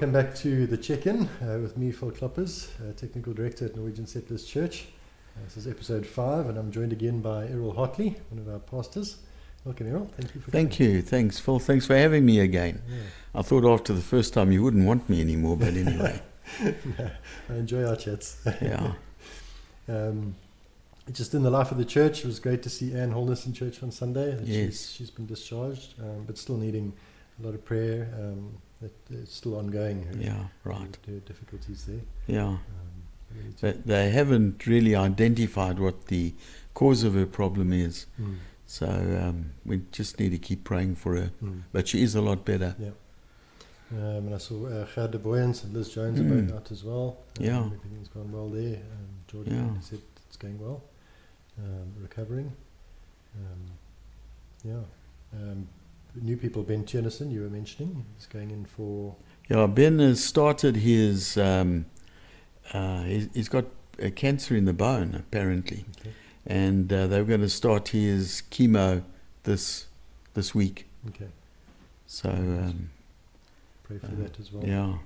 welcome back to the check-in with me, Phil Kloppers, Technical Director at Norwegian Settlers Church. This is episode 5, and I'm joined again by Errol Hartley, one of our pastors. Welcome, Errol. Thank you for coming. Thank you. Thanks, Phil. Thanks for having me again. Yeah. I thought after the first time you wouldn't want me anymore, but anyway. No, I enjoy our chats. Yeah. Just in the life of the church, it was great to see Anne Holness in church on Sunday. Yes. She's been discharged, but still needing a lot of prayer. It's still ongoing. Her difficulties there. Yeah. But they haven't really identified what the cause of her problem is. So we just need to keep praying for her. But she is a lot better. Yeah. And I saw Gert de Boyens and Liz Jones are both out as well. Everything's gone well there. Jordan said it's going well. Recovering. New people, Ben Tiernison, you were mentioning, he's going in for... Yeah, Ben has started his... he's got a cancer in the bone, apparently. Okay. And they're going to start his chemo this week. Okay. So... pray for that as well. Yeah.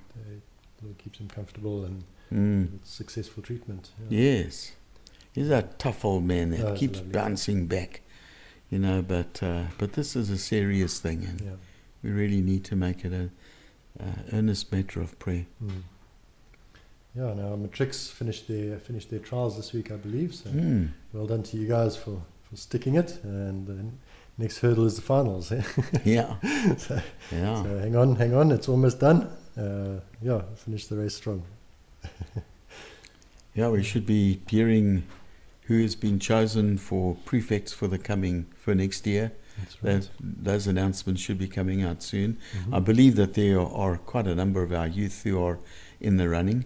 Lord keeps him comfortable and successful treatment. Yeah. Yes. He's a tough old man that keeps lovely. bouncing back, but this is a serious thing, and we really need to make it an earnest matter of prayer. Yeah, now matrics finished their trials this week, I believe, so well done to you guys for sticking it, and the next hurdle is the finals. Yeah. So hang on, it's almost done. Finish the race strong. Yeah, we should be hearing who has been chosen for prefects for next year. That's right. Those announcements should be coming out soon. I believe that there are quite a number of our youth who are in the running.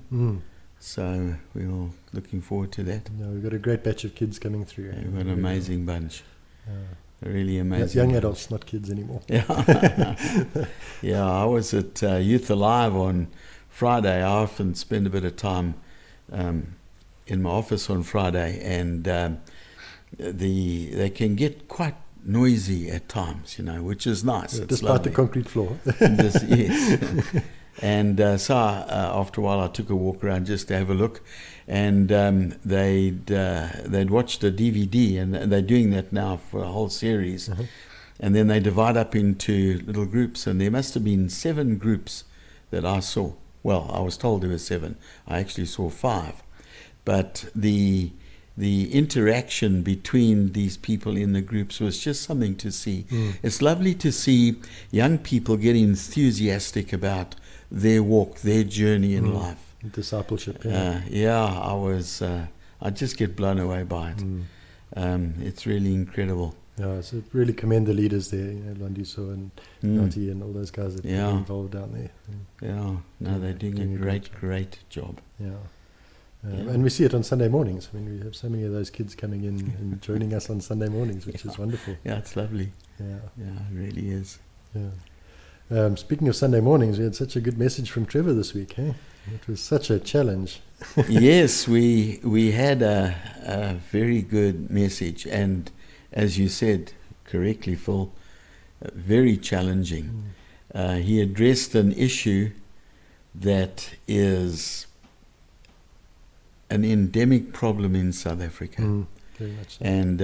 So we're looking forward to that. Yeah, we've got a great batch of kids coming through. Yeah, we've got an amazing bunch. A really amazing young bunch. adults, not kids anymore. Yeah, I was at Youth Alive on Friday. I often spend a bit of time in my office on Friday, and they can get quite noisy at times, which is nice. Yeah, it's despite lovely. the concrete floor. Yes. And so after a while I took a walk around just to have a look, and they'd watched a DVD, and they're doing that now for a whole series. And then they divide up into little groups, and there must have been 7 groups that I saw. Well, I was told there were 7. I actually saw 5. But the interaction between these people in the groups was just something to see. It's lovely to see young people get enthusiastic about their walk, their journey in life. Discipleship. I just get blown away by it. It's really incredible. Yeah, so really commend the leaders there, Landiso and Nati and all those guys that are involved down there. They're doing a great job. Yeah. And we see it on Sunday mornings. I mean, we have so many of those kids coming in and joining us on Sunday mornings, which is wonderful. Yeah, it's lovely. Yeah, it really is. Yeah. Speaking of Sunday mornings, we had such a good message from Trevor this week. It was such a challenge. Yes, we had a very good message, and as you said correctly, Phil, very challenging. He addressed an issue that is an endemic problem in South Africa. Very much so. And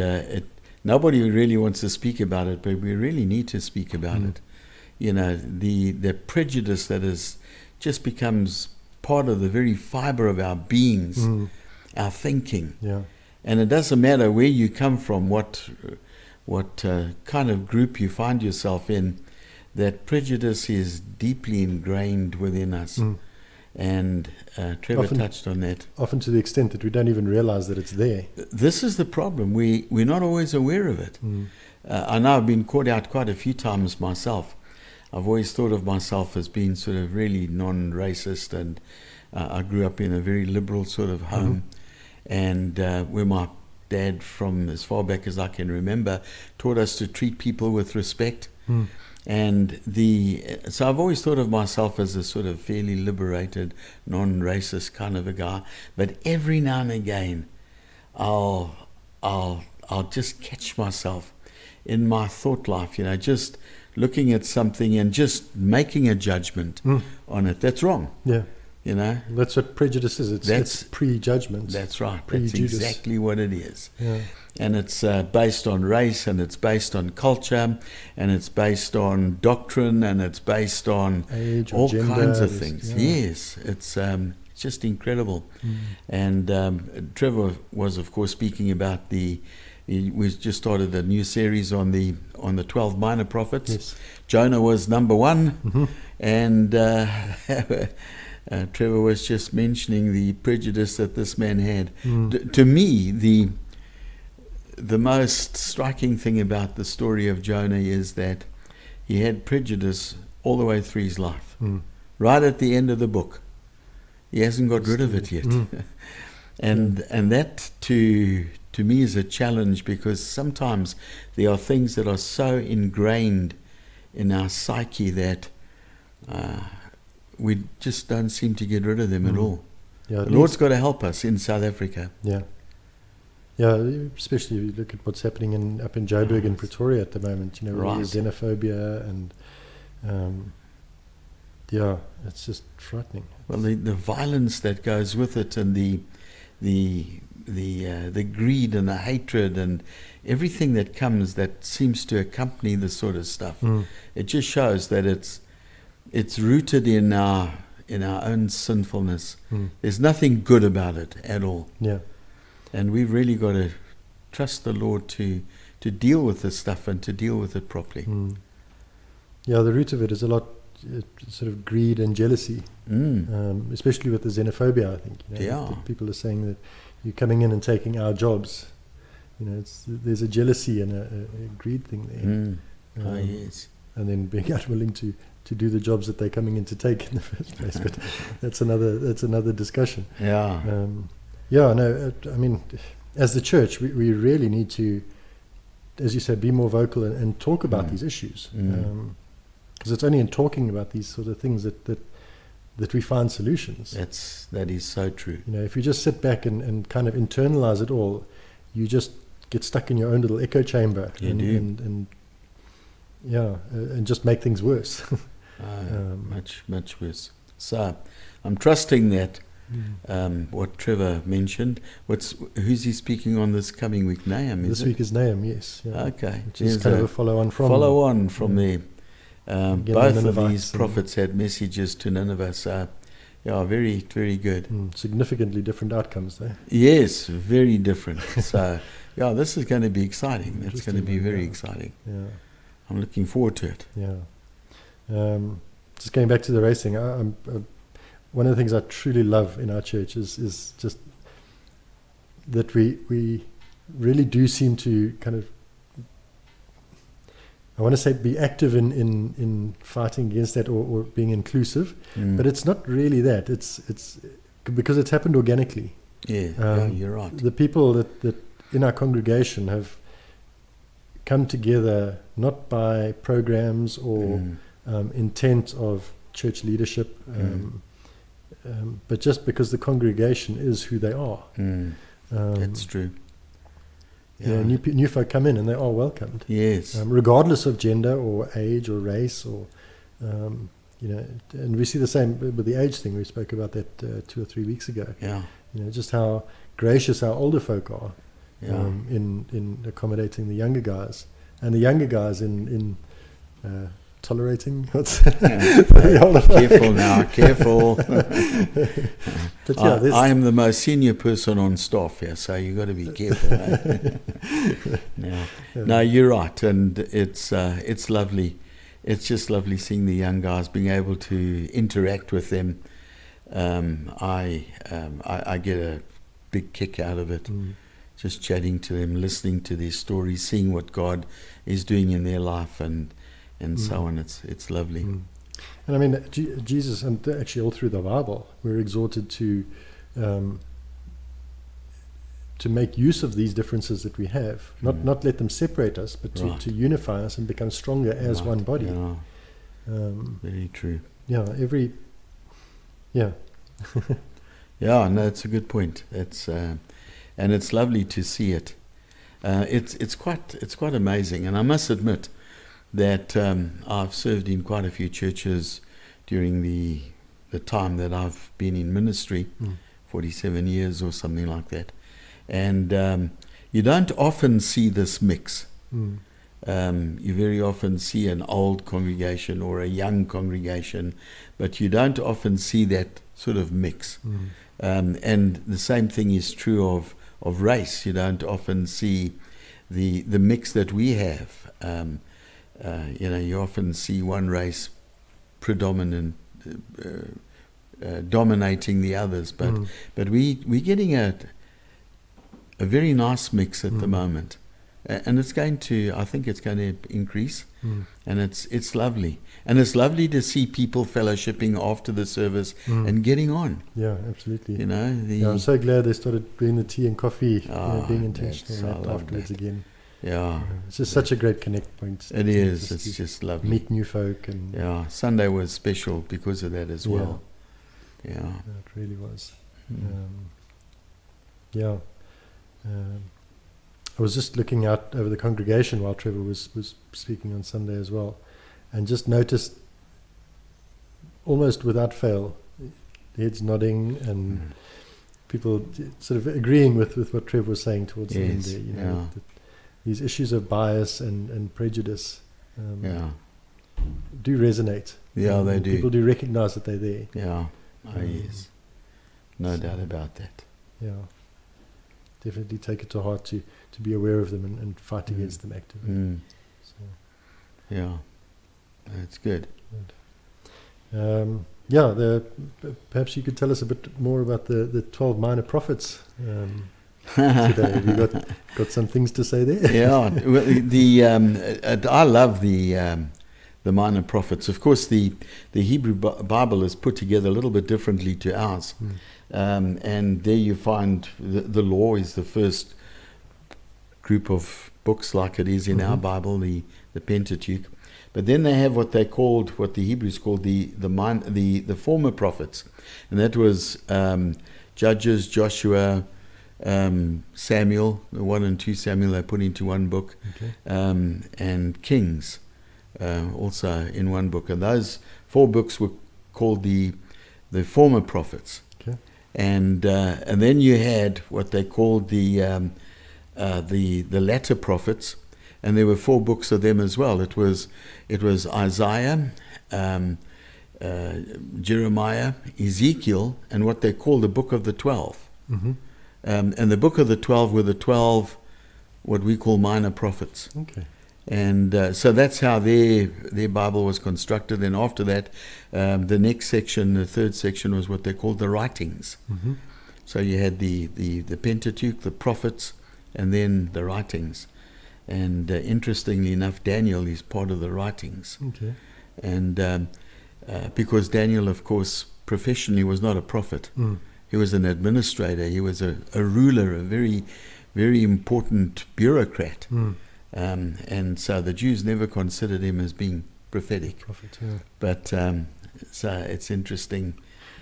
nobody really wants to speak about it, but we really need to speak about it. The prejudice that just becomes part of the very fiber of our beings, our thinking. Yeah. And it doesn't matter where you come from, what kind of group you find yourself in, that prejudice is deeply ingrained within us. And Trevor touched on that. Often to the extent that we don't even realize that it's there. This is the problem. We're not always aware of it. I know I've been caught out quite a few times myself. I've always thought of myself as being sort of really non-racist, and I grew up in a very liberal sort of home, and where my dad, from as far back as I can remember, taught us to treat people with respect. And so I've always thought of myself as a sort of fairly liberated, non-racist kind of a guy. But every now and again, I'll just catch myself in my thought life, just looking at something and just making a judgment on it. That's wrong. Yeah. You know? That's what prejudice is. It's prejudgment. That's right. Prejudice. That's exactly what it is. Yeah. And it's based on race, and it's based on culture, and it's based on doctrine, and it's based on age or all gender, kinds of things. Yeah. Yes, it's just incredible. And Trevor was, of course, speaking about we just started a new series on the 12 minor prophets. Yes. Jonah was number one, and Trevor was just mentioning the prejudice that this man had. To me, the most striking thing about the story of Jonah is that he had prejudice all the way through his life. Right at the end of the book, he hasn't got rid of it yet. And that to me is a challenge, because sometimes there are things that are so ingrained in our psyche that we just don't seem to get rid of them at all. Yeah, the Lord's got to help us in South Africa. Yeah. Yeah, especially if you look at what's happening up in Joburg and Pretoria at the moment, you know, all the xenophobia and it's just frightening. Well, the violence that goes with it, and the greed and the hatred and everything that comes that seems to accompany this sort of stuff. It just shows that it's rooted in our own sinfulness. There's nothing good about it at all. Yeah. And we've really got to trust the Lord to deal with this stuff and to deal with it properly. Yeah, the root of it is a lot sort of greed and jealousy, especially with the xenophobia, I think. You know, that people are saying that you're coming in and taking our jobs. You know, there's a jealousy and a greed thing there. Yes. And then being unwilling to do the jobs that they're coming in to take in the first place. But that's another discussion. Yeah. I mean, as the church, we really need to, as you said, be more vocal and talk about these issues. Because it's only in talking about these sort of things that we find solutions. That is so true. You know, if you just sit back and kind of internalize it all, you just get stuck in your own little echo chamber. And just make things worse. Much worse. So, I'm trusting that what Trevor mentioned. Who's he speaking on this coming week? Nahum, is it? This week is Nahum, yes. Yeah. Okay. Which is kind of a follow-on from there. Both of these prophets had messages to Nineveh, so very, very good. Significantly different outcomes there. Yes, very different. So, this is going to be exciting. It's going to be very exciting. Yeah. I'm looking forward to it. Yeah. Just going back to the racing, one of the things I truly love in our church is just that we really do seem to kind of, I want to say, be active in fighting against that or being inclusive, but it's not really that. It's because it's happened organically. Yeah, you're right. The people that in our congregation have come together not by programs or intent of church leadership, but just because the congregation is who they are. That's true. Yeah, new folk come in and they are welcomed. Yes. Regardless of gender or age or race or, and we see the same with the age thing. We spoke about that 2 or 3 weeks ago. Yeah. You know, just how gracious our older folk are in accommodating the younger guys, and the younger guys in tolerating. Careful now, careful. But I am the most senior person on staff here, so you've got to be careful. No, you're right, and it's lovely. It's just lovely seeing the young guys, being able to interact with them. I get a big kick out of it. Just chatting to them, listening to their stories, seeing what God is doing in their life, and so on. It's lovely. And I mean, Jesus, and actually all through the Bible, we're exhorted to make use of these differences that we have, not let them separate us, but to unify us and become stronger as one body. Very true. Yeah, Yeah, no, it's a good point. It's and it's lovely to see it. It's quite amazing, and I must admit that I've served in quite a few churches during the time that I've been in ministry, 47 years or something like that. And you don't often see this mix. You very often see an old congregation or a young congregation, but you don't often see that sort of mix. And the same thing is true of race. You don't often see the mix that we have. You often see one race predominant, dominating the others, but we're getting a very nice mix at the moment, and I think it's going to increase, and it's lovely, and it's lovely to see people fellowshipping after the service and getting on. Yeah, absolutely. I'm so glad they started bringing the tea and coffee, being intentional afterwards that. again. Yeah, it's just such a great connect point. It is. It's just lovely. Meet new folk, and Sunday was special because of that as well. Yeah, it really was. I was just looking out over the congregation while Trevor was speaking on Sunday as well, and just noticed, almost without fail, heads nodding and people sort of agreeing with what Trevor was saying towards the end there. These issues of bias and prejudice do resonate. Yeah, they do. People do recognize that they're there. Yeah, yes. No doubt about that. Yeah. Definitely take it to heart to be aware of them and fight against them actively. Yeah, that's good. Perhaps you could tell us a bit more about the 12 minor prophets today. Have you got some things to say there? Yeah, I love the minor prophets. Of course, the Hebrew Bible is put together a little bit differently to ours. And there you find the law is the first group of books, like it is in our Bible, the Pentateuch. But then they have what the Hebrews called the former prophets, and that was Judges, Joshua, Samuel, 1 and 2 Samuel they put into one book, and Kings also in one book, and those 4 books were called the former prophets. And then you had what they called the latter prophets, and there were 4 books of them as well. It was Isaiah, Jeremiah, Ezekiel, and what they called the book of the 12. And the book of the 12 were the 12 what we call minor prophets. And so that's how their Bible was constructed. And after that, the next section, the third section, was what they called the writings. So you had the Pentateuch, the prophets, and then the writings. And interestingly enough, Daniel is part of the writings. And because Daniel, of course, professionally was not a prophet. He was an administrator. He was a ruler, a very, very important bureaucrat. And so the Jews never considered him as being prophetic. But so it's interesting.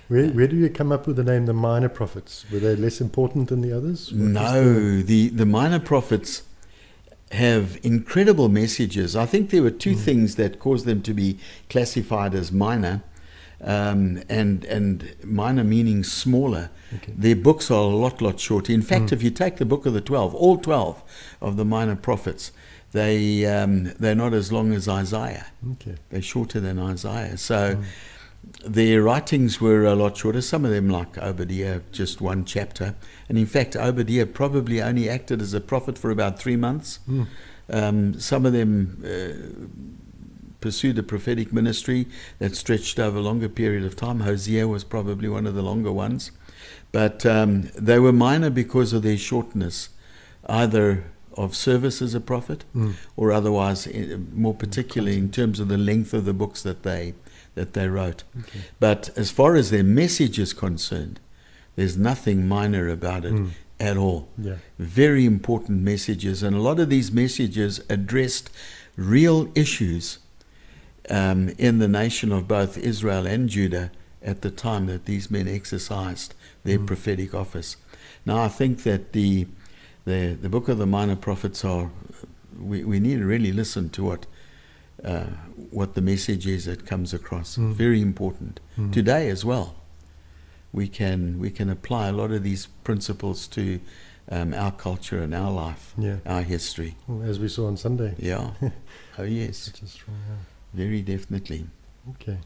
Where do you come up with the name the minor prophets? Were they less important than the others? No, the minor prophets have incredible messages. I think there were 2 things that caused them to be classified as minor, and minor meaning smaller. Their books are a lot shorter. In fact, if you take the book of the 12, all 12 of the minor prophets, they're not as long as Isaiah. They're shorter than Isaiah. So their writings were a lot shorter. Some of them, like Obadiah, just 1 chapter. And in fact, Obadiah probably only acted as a prophet for about 3 months. Some of them pursued a prophetic ministry that stretched over a longer period of time. Hosea was probably one of the longer ones. But they were minor because of their shortness, either of service as a prophet or otherwise, more particularly in terms of the length of the books that they wrote. But as far as their message is concerned, there's nothing minor about it at all. Very important messages, and a lot of these messages addressed real issues in the nation of both Israel and Judah at the time that these men exercised their prophetic office. Now, I think that the book of the minor prophets we need to really listen to what what the message is that comes across. Very important. Today as well, we can apply a lot of these principles to our culture and our life, our history. Well, as we saw on Sunday. Yeah. Oh yes. Which is true, Very definitely. Okay.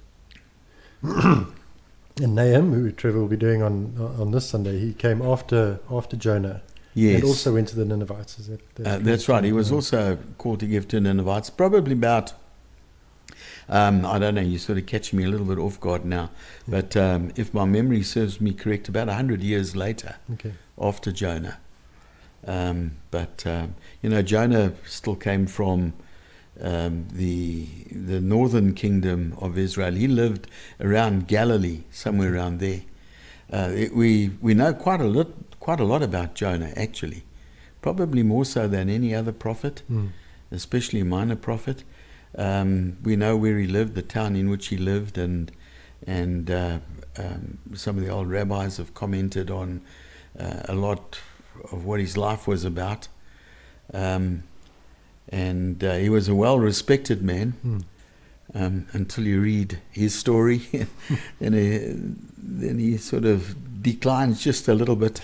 And Nahum, who Trevor will be doing on this Sunday, he came after Jonah. Yes. And also went to the Ninevites. Is that's right. He was also called to give to Ninevites, probably about, I don't know, you're sort of catching me a little bit off guard now, but if my memory serves me correct, about 100 years later, after Jonah. But Jonah still came from the northern kingdom of Israel. He lived around Galilee, somewhere around there. We know quite a lot about Jonah, actually, probably more so than any other prophet, especially a minor prophet. We know where he lived, the town in which he lived, and some of the old rabbis have commented on a lot of what his life was about. And he was a well-respected man until you read his story, then he sort of declines just a little bit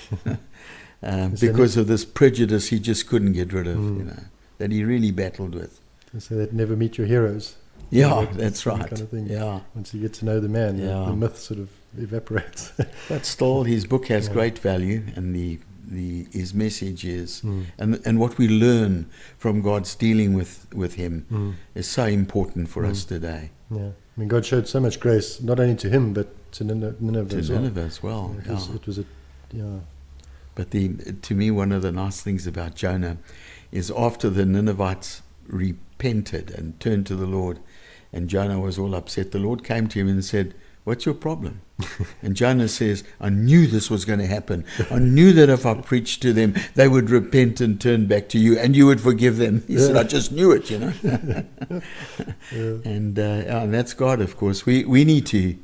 because of this prejudice he just couldn't get rid of, that he really battled with. So that never meet your heroes. Yeah, that's right. Kind of thing. Yeah. Once you get to know the man, the myth sort of evaporates. But still, his book has great value, and his message is, and what we learn from God's dealing with him is so important for us today. Yeah, I mean, God showed so much grace, not only to him, but to Nineveh as well. It was But to me, one of the nice things about Jonah is after the Ninevites repented and turned to the Lord, and Jonah was all upset, the Lord came to him and said, "What's your problem?" And Jonah says, "I knew this was going to happen. I knew that if I preached to them, they would repent and turn back to you, and you would forgive them." He said, "I just knew it, And that's God, of course. We need to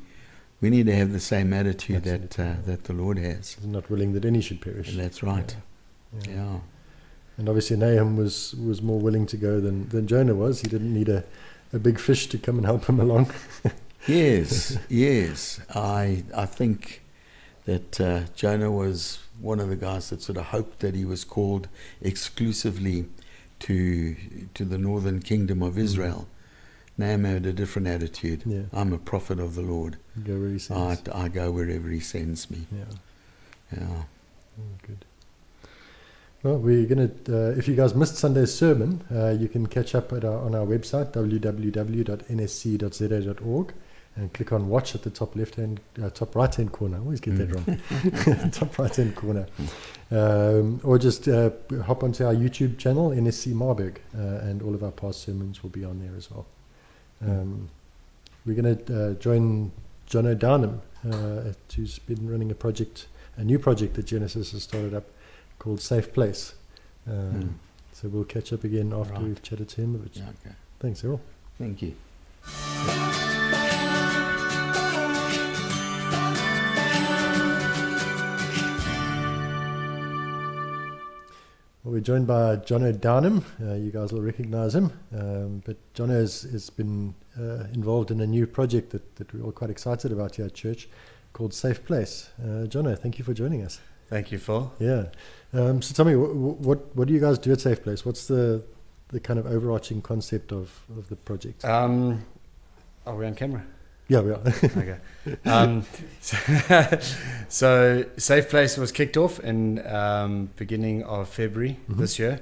have the same attitude that the Lord has. He's not willing that any should perish. That's right. Yeah. And obviously Nahum was more willing to go than Jonah was. He didn't need a big fish to come and help him along. Yes. I think that Jonah was one of the guys that sort of hoped that he was called exclusively to the northern kingdom of Israel. Nahum had a different attitude. Yeah. I'm a prophet of the Lord. Go where he sends. I go wherever he sends me. Yeah. Good. Well, we're going to, if you guys missed Sunday's sermon, you can catch up on our website, www.nsc.za.org, and click on watch at the top right-hand corner. I always get that wrong. Top right-hand corner. Or just hop onto our YouTube channel, NSC Marburg, and all of our past sermons will be on there as well. We're going to join Jono Downham, who's been running a new project that Genesis has started up, called Safe Place. So we'll catch up again after we've chatted to him. Okay. Thanks, Errol. Thank you. Well, we're joined by Jono Downham. You guys will recognize him. But Jono has been involved in a new project that we're all quite excited about here at church, called Safe Place. Jono, thank you for joining us. Thank you, Phil. Yeah. So tell me, what do you guys do at Safe Place? What's the kind of overarching concept of the project? Are we on camera? Yeah, we are. Okay. So Safe Place was kicked off in beginning of February this year.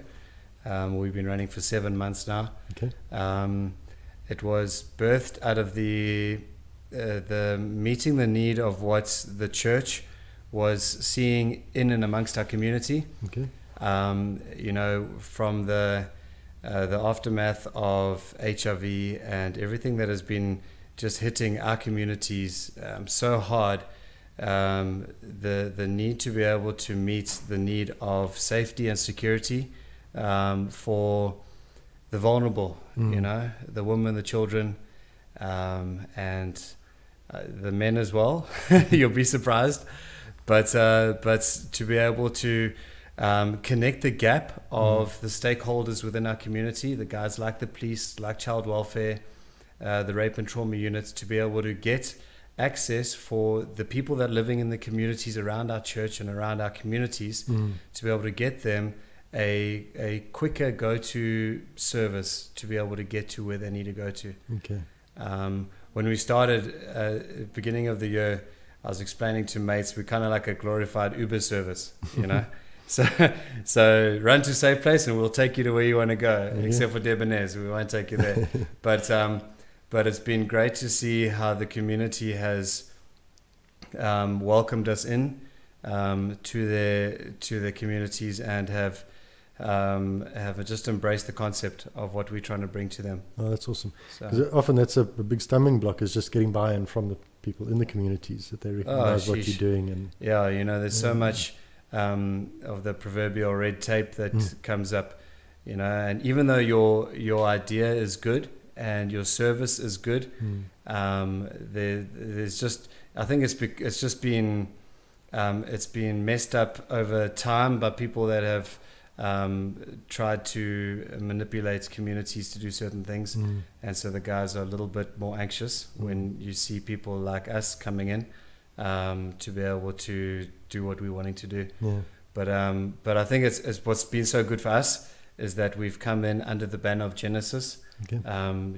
We've been running for 7 months now. Okay. It was birthed out of the meeting the need of what the church was seeing in and amongst our community. Okay. From the aftermath of HIV and everything that has been just hitting our communities so hard, the need to be able to meet the need of safety and security for the vulnerable, the women, the children, and the men as well. You'll be surprised. But to be able to connect the gap of the stakeholders within our community, the guys like the police, like child welfare, the rape and trauma units, to be able to get access for the people that are living in the communities around our church and around our communities, to be able to get them a quicker go-to service to be able to get to where they need to go to. Okay. When we started at the beginning of the year, I was explaining to mates, we're kind of like a glorified Uber service, you know. So run to Safe Place and we'll take you to where you want to go, except for Debonair's, we won't take you there. But it's been great to see how the community has welcomed us in to their communities and have just embraced the concept of what we're trying to bring to them. Oh, that's awesome. Because often that's a big stumbling block, is just getting buy-in from the people in the communities, that they recognize what you're doing. And there's so much of the proverbial red tape that comes up, and even though your idea is good and your service is good, there's just, I think it's just been messed up over time by people that have tried to manipulate communities to do certain things, and so the guys are a little bit more anxious when you see people like us coming in to be able to do what we're wanting to do. But I think it's what's been so good for us is that we've come in under the banner of Genesis.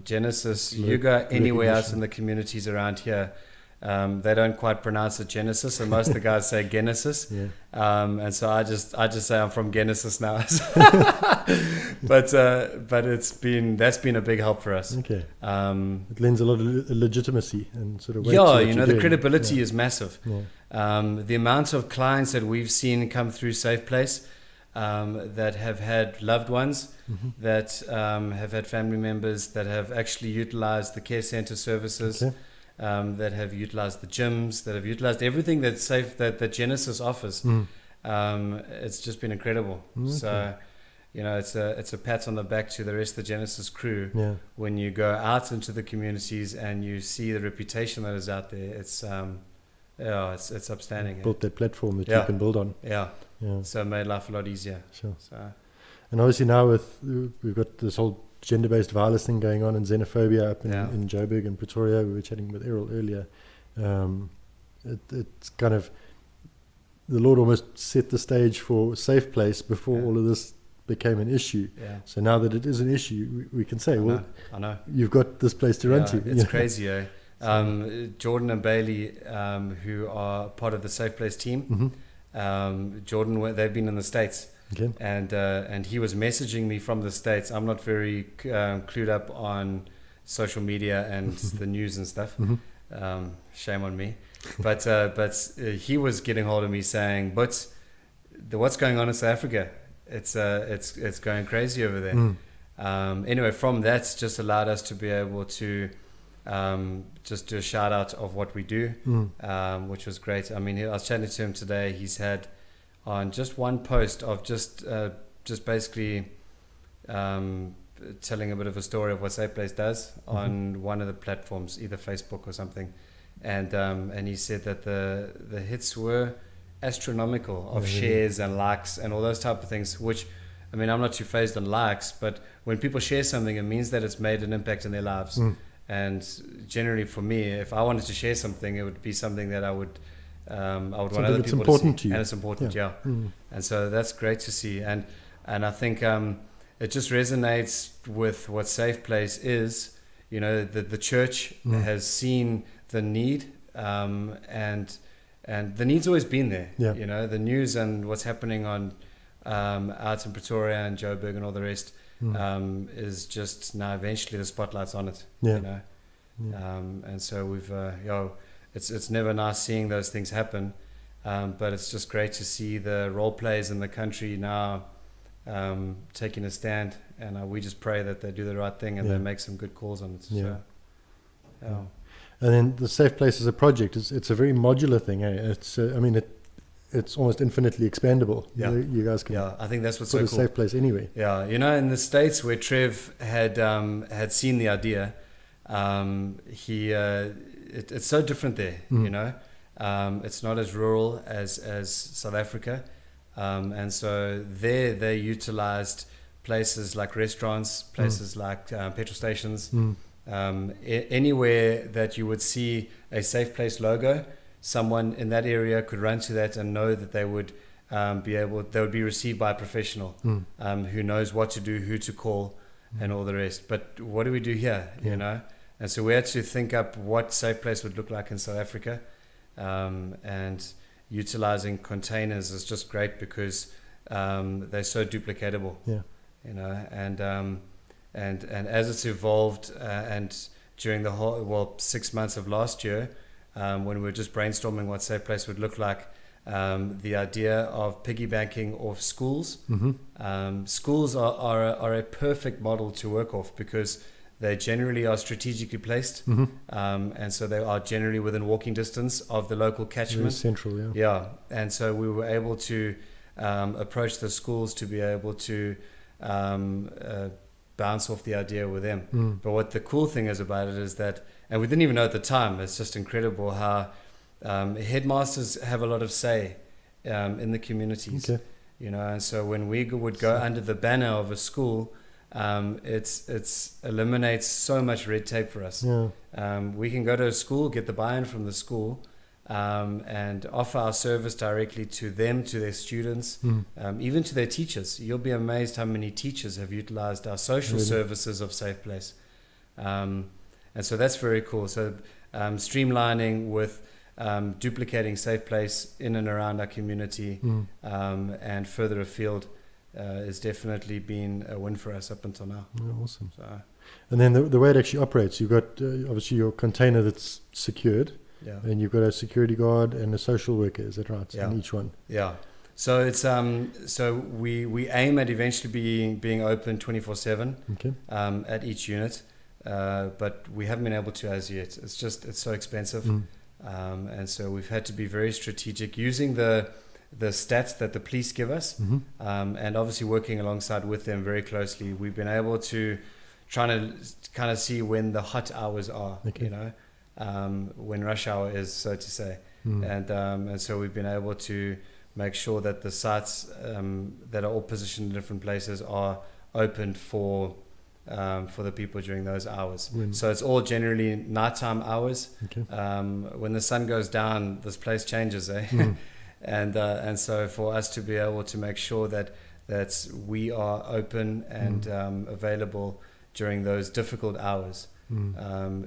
Genesis, you go anywhere else in the communities around here, they don't quite pronounce it Genesis, and most of the guys say Genesis. And so I just say I'm from Genesis now. but that's been a big help for us. It lends a lot of legitimacy and sort of weight to the credibility is massive. The amount of clients that we've seen come through Safe Place, that have had loved ones, that have had family members that have actually utilized the care center services, that have utilized the gyms, that have utilized everything that's safe that Genesis offers. It's just been incredible. So, it's a pat on the back to the rest of the Genesis crew. When you go out into the communities and you see the reputation that is out there, it's upstanding. Built that platform that you can build on. So it made life a lot easier. Sure. And obviously now we've got this whole gender-based violence thing going on, and xenophobia up in Joburg and Pretoria. We were chatting with Errol earlier. It's kind of, the Lord almost set the stage for Safe Place before all of this became an issue. So now that it is an issue, we can say, I know. You've got this place to run to. It's crazy, eh? Jordan and Bailey, who are part of the Safe Place team, Jordan, they've been in the States. And he was messaging me from the States. I'm not very clued up on social media and the news and stuff. Shame on me. But he was getting hold of me saying, "But what's going on in South Africa? It's going crazy over there." Anyway, from that's just allowed us to be able to just do a shout out of what we do, which was great. I mean, I was chatting to him today. He's had on just one post of just basically telling a bit of a story of what Safe Place does on one of the platforms, either Facebook or something, and he said that the hits were astronomical of shares and likes and all those type of things, which, I mean, I'm not too phased on likes, but when people share something, it means that it's made an impact in their lives. And generally for me, if I wanted to share something, it would be something that I would want other people to see, and it's important, and so that's great to see, and I think it just resonates with what Safe Place is. The church has seen the need, and the need's always been there. The news and what's happening on out in Pretoria and Joburg and all the rest is just now eventually the spotlight's on it. And so we've It's never nice seeing those things happen, but it's just great to see the role players in the country now taking a stand, and we just pray that they do the right thing and they make some good calls on it. And then the Safe Place as a project, it's a very modular thing. It's almost infinitely expandable. You guys can. I think that's what's put so a cool. Safe Place anyway. In the States where Trev had seen the idea, it's so different there. It's not as rural as South Africa. And so there they utilized places like restaurants, places like petrol stations, anywhere that you would see a Safe Place logo. Someone in that area could run to that and know that they would they would be received by a professional who knows what to do, who to call, and all the rest. But what do we do here, you know? And so we had to think up what Safe Place would look like in South Africa, and utilizing containers is just great because they're so duplicatable, you know. And as it's evolved, and during the whole 6 months of last year, when we were just brainstorming what Safe Place would look like, the idea of piggybacking off schools. Schools are a perfect model to work off because they generally are strategically placed, and so they are generally within walking distance of the local catchment. Very central, And so we were able to approach the schools to be able to bounce off the idea with them. But what the cool thing is about it is that, and we didn't even know at the time, it's just incredible how headmasters have a lot of say in the communities. You know, and so when we would go under the banner of a school, it's eliminates so much red tape for us. We can go to a school, get the buy-in from the school, and offer our service directly to them, to their students, even to their teachers. You'll be amazed how many teachers have utilized our social services of Safe Place. And so that's very cool. So streamlining with duplicating Safe Place in and around our community, and further afield, has definitely been a win for us up until now. Awesome. So, and then the way it actually operates, you've got obviously your container that's secured, and you've got a security guard and a social worker. Is that right? In each one. So it's so we aim at eventually being open 24/7 at each unit, but we haven't been able to as yet. It's so expensive, and so we've had to be very strategic using the stats that the police give us, and obviously working alongside with them very closely. We've been able to try to kind of see when the hot hours are, you know, when rush hour is, so to say. And so we've been able to make sure that the sites that are all positioned in different places are opened for the people during those hours. So it's all generally nighttime hours. When the sun goes down, this place changes, and so for us to be able to make sure that we are open and available during those difficult hours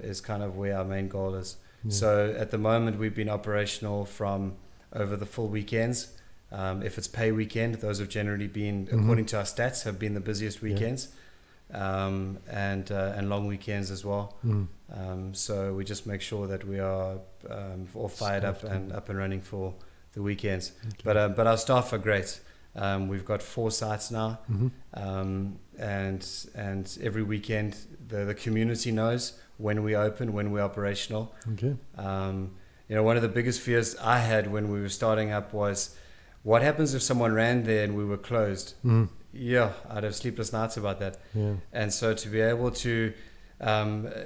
is kind of where our main goal is. So at the moment we've been operational from over the full weekends. If it's pay weekend, those have generally been, according to our stats, have been the busiest weekends, and long weekends as well. So we just make sure that we are all fired up and running for the weekends. But our staff are great. We've got 4 sites now, and every weekend the community knows when we open, when we're operational. You know, one of the biggest fears I had when we were starting up was, what happens if someone ran there and we were closed? I'd have sleepless nights about that. And so to be able to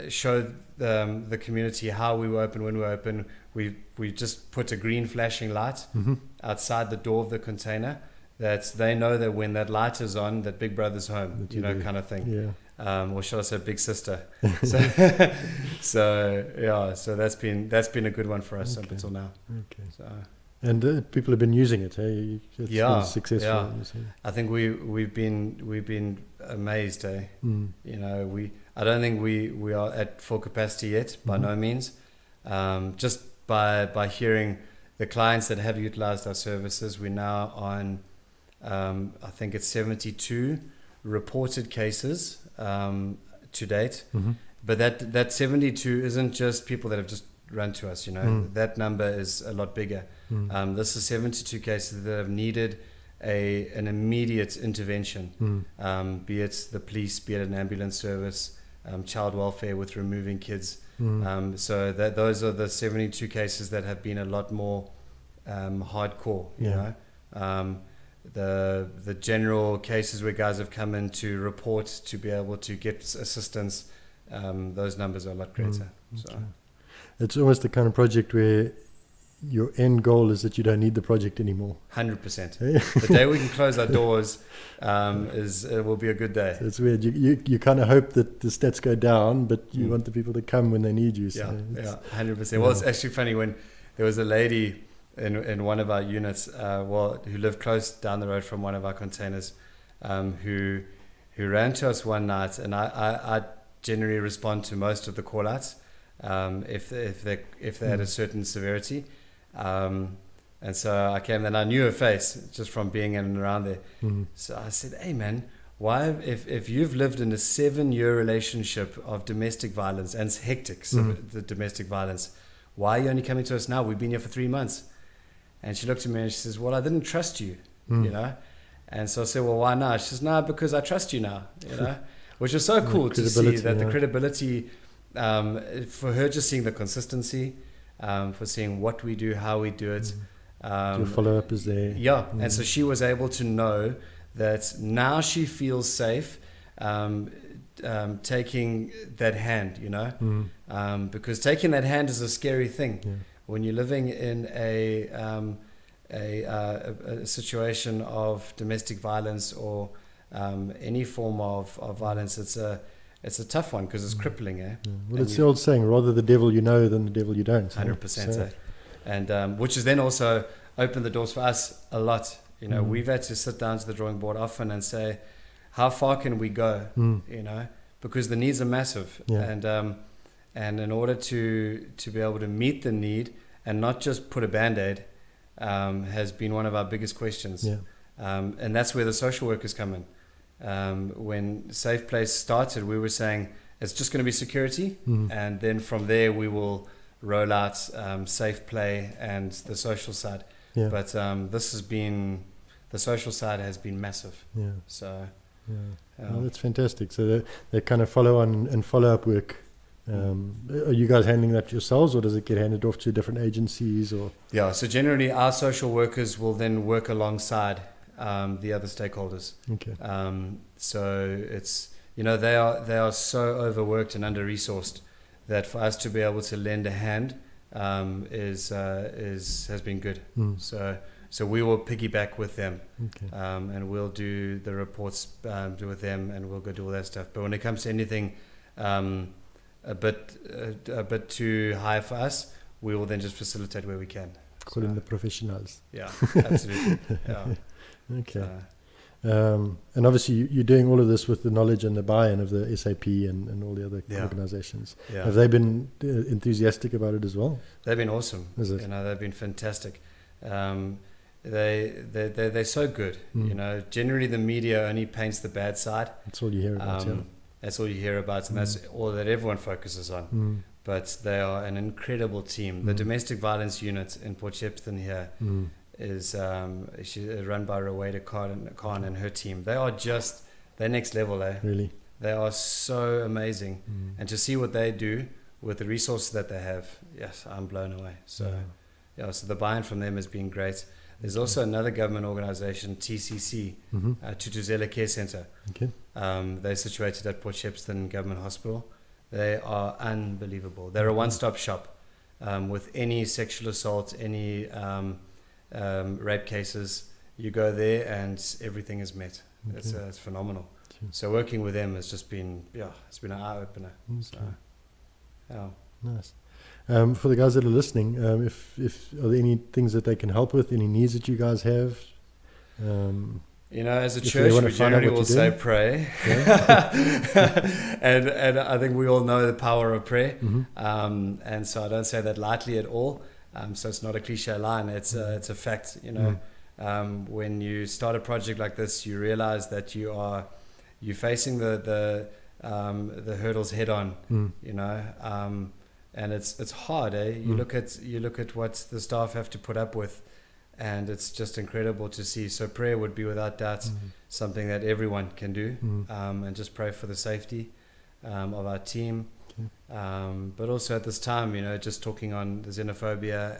show the community how we were open, when we were open, we just put a green flashing light outside the door of the container, that they know that when that light is on, that Big Brother's home, you know, kind of thing. Or shall I say Big Sister. So that's been a good one for us up until now. So. And people have been using it. Hey, it's been successful. I think we've been amazed. You know, I don't think we are at full capacity yet, by no means. Just by hearing the clients that have utilized our services, we're now on I think it's 72 reported cases to date. But that 72 isn't just people that have just run to us, you know. That number is a lot bigger. This is 72 cases that have needed an immediate intervention, be it the police, be it an ambulance service, child welfare with removing kids. So those are the 72 cases that have been a lot more hardcore, you know. The general cases where guys have come in to report to be able to get assistance, those numbers are a lot greater. So it's almost the kind of project where your end goal is that you don't need the project anymore. 100%. The day we can close our doors will be a good day. So it's weird. You kind of hope that the stats go down, but you want the people to come when they need you. So 100%. Well, it's actually funny when there was a lady in one of our units, who lived close down the road from one of our containers, who ran to us one night, and I generally respond to most of the call-outs if they had a certain severity. And so I came, and I knew her face just from being in and around there. So I said, hey man, why, if you've lived in a 7-year relationship of domestic violence, and it's hectic, the domestic violence, why are you only coming to us now? We've been here for 3 months. And she looked at me and she says, well, I didn't trust you, you know? And so I said, well, why not? She says, no, because I trust you now, you know? Which was so cool to see that the credibility, for her, just seeing the consistency, for seeing what we do, how we do it. Your follow-up is there. Yeah, and so she was able to know that now she feels safe taking that hand, you know, because taking that hand is a scary thing. Yeah. When you're living in a situation of domestic violence or any form of violence, it's a tough one because it's crippling, eh? Yeah. Well, it's the old saying, rather the devil you know than the devil you don't. 100%. So. And which has then also opened the doors for us a lot. You know, we've had to sit down to the drawing board often and say, how far can we go? You know, because the needs are massive. Yeah. And in order to be able to meet the need and not just put a Band-Aid has been one of our biggest questions. Yeah. And that's where the social workers come in. When Safe Place started, we were saying it's just going to be security. And then from there we will roll out Safe Play and the social side. Yeah. But this has been, the social side has been massive. Yeah. So, well, that's fantastic. So they kind of follow on and follow up work. Are you guys handling that yourselves, or does it get handed off to different agencies? Or yeah, so generally our social workers will then work alongside the other stakeholders. Okay. So it's, you know, they are so overworked and under-resourced that for us to be able to lend a hand has been good. So we will piggyback with them, and we'll do the reports with them, and we'll go do all that stuff. But when it comes to anything a bit too high for us, we will then just facilitate where we can. Call in the professionals. Yeah, absolutely. Yeah. Okay. And obviously you're doing all of this with the knowledge and the buy-in of the SAP and all the other organizations. Yeah. Have they been enthusiastic about it as well? They've been awesome. Is it? You know, they've been fantastic. They're so good. You know, generally the media only paints the bad side. That's all you hear about. That's all you hear about, and that's all that everyone focuses on. But they are an incredible team. The domestic violence unit in Port Shepstone here is run by Rowena Khan and her team. They are just, they're next level, eh? Really? They are so amazing. And to see what they do with the resources that they have, yes, I'm blown away. So so the buy-in from them has been great. There's also another government organization, TCC, Tutuzela Care Center. Okay. They're situated at Port Shepstone Government Hospital. They are unbelievable. They're a one-stop shop with any sexual assault, any rape cases. You go there and everything is met. Okay. It's phenomenal. Sure. So working with them has just been, it's been an eye-opener. Okay. So, nice. For the guys that are listening, if are there any things that they can help with, any needs that you guys have? You know, as a church, we generally will say pray. Yeah. and I think we all know the power of prayer. And so I don't say that lightly at all. So it's not a cliche line. It's a fact. You know, when you start a project like this, you realize that you're facing the hurdles head on. You know, and it's hard. You look at what the staff have to put up with. And it's just incredible to see. So prayer would be without doubt something that everyone can do, and just pray for the safety of our team. But also at this time, you know, just talking on the xenophobia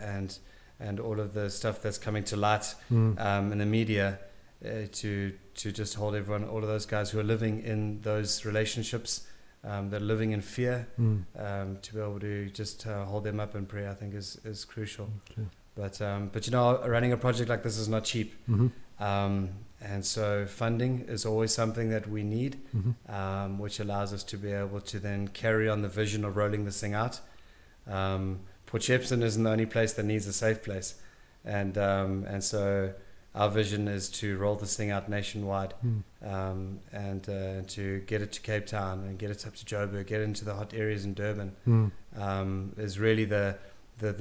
and all of the stuff that's coming to light in the media, to just hold everyone, all of those guys who are living in those relationships, that are living in fear, to be able to just hold them up in prayer, I think is crucial. Okay. But running a project like this is not cheap. And so funding is always something that we need, which allows us to be able to then carry on the vision of rolling this thing out. Port Shepstone isn't the only place that needs a safe place. And so our vision is to roll this thing out nationwide, and to get it to Cape Town and get it up to Joburg, get it into the hot areas in Durban, is really the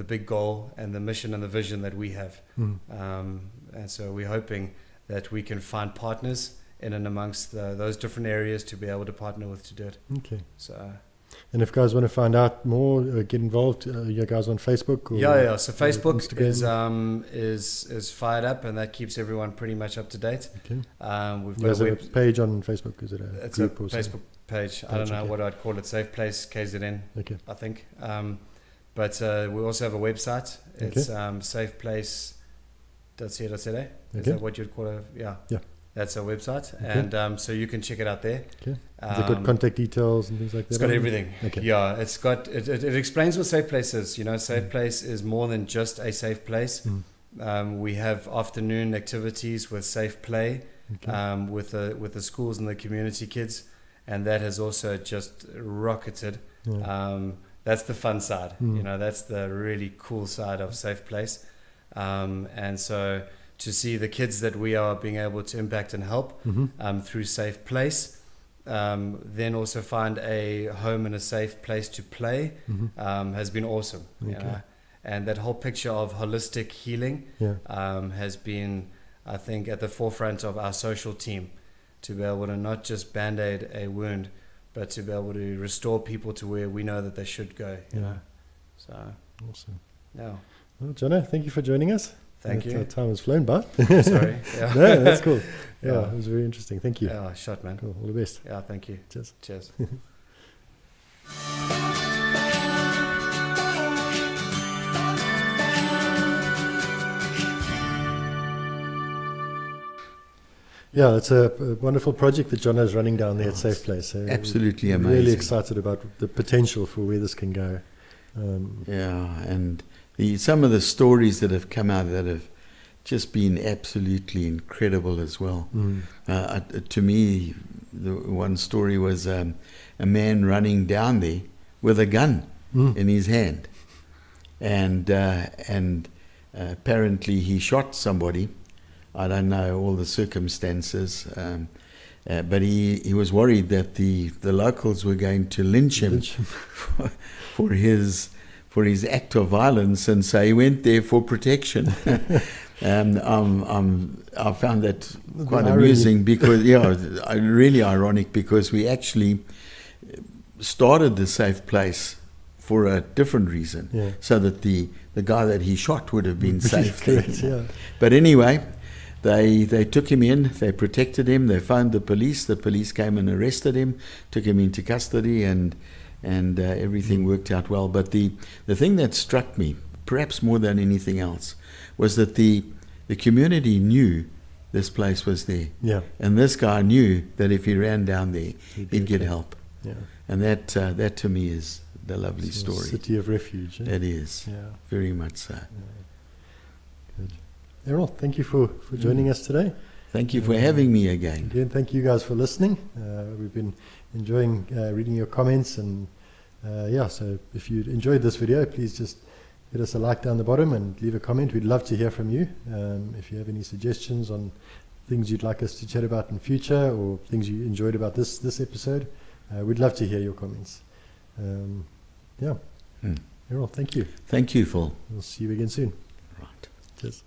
big goal and the mission and the vision that we have. And so we're hoping that we can find partners in and amongst those different areas to be able to partner with to do it. Okay. So. And if guys want to find out more, get involved, you guys on Facebook? Or yeah. So Facebook is fired up, and that keeps everyone pretty much up to date. Okay. We've got a page on Facebook. Is it a group or Facebook page? I don't know what I'd call it. Safe Place KZN. Okay. I think. But we also have a website. It's safeplace.co.za. Is that what you'd call it? Yeah. That's our website, and so you can check it out there. Okay. Has it got contact details and things like that? It's got everything. Okay. Yeah, it's got it explains what Safe Place is. Safe Place is more than just a safe place. We have afternoon activities with Safe Play, with the schools and the community kids, and that has also just rocketed. That's the fun side. That's the really cool side of Safe Place, and so. To see the kids that we are being able to impact and help through Safe Place, then also find a home and a safe place to play has been awesome. And that whole picture of holistic healing has been, I think, at the forefront of our social team, to be able to not just band-aid a wound, but to be able to restore people to where we know that they should go. So awesome. Yeah. Well, Jono, thank you for joining us. Thank you. Time has flown by. Sorry. Yeah. No, that's cool. Yeah, it was very interesting. Thank you. Yeah, shot, man. Cool. All the best. Yeah, thank you. Cheers. Yeah, it's a wonderful project that Jono is running down there at Safe Place. So absolutely we're amazing. Really excited about the potential for where this can go. And some of the stories that have come out that have just been absolutely incredible as well. To me, the one story was a man running down there with a gun in his hand, and apparently he shot somebody. I don't know all the circumstances, but he was worried that the locals were going to lynch him for his act of violence, and so he went there for protection. And I found that quite amusing because, really ironic, because we actually started the Safe Place for a different reason, so that the guy that he shot would have been safe. Correct, But anyway, they took him in, they protected him, they phoned the police came and arrested him, took him into custody, and everything worked out well. But the thing that struck me, perhaps more than anything else, was that the community knew this place was there. Yeah. And this guy knew that if he ran down there, he'd get help. Yeah. And that to me is the lovely story. City of refuge. It is. Yeah. Very much so. Yeah. Good. Errol, thank you for joining us today. Thank you for having me again. Again, thank you guys for listening. We've been enjoying reading your comments, and so if you enjoyed this video, please just hit us a like down the bottom and leave a comment. We'd love to hear from you. If you have any suggestions on things you'd like us to chat about in future, or things you enjoyed about this episode, we'd love to hear your comments. Errol, thank you. Thank you, Phil. We'll see you again soon. Right. Cheers.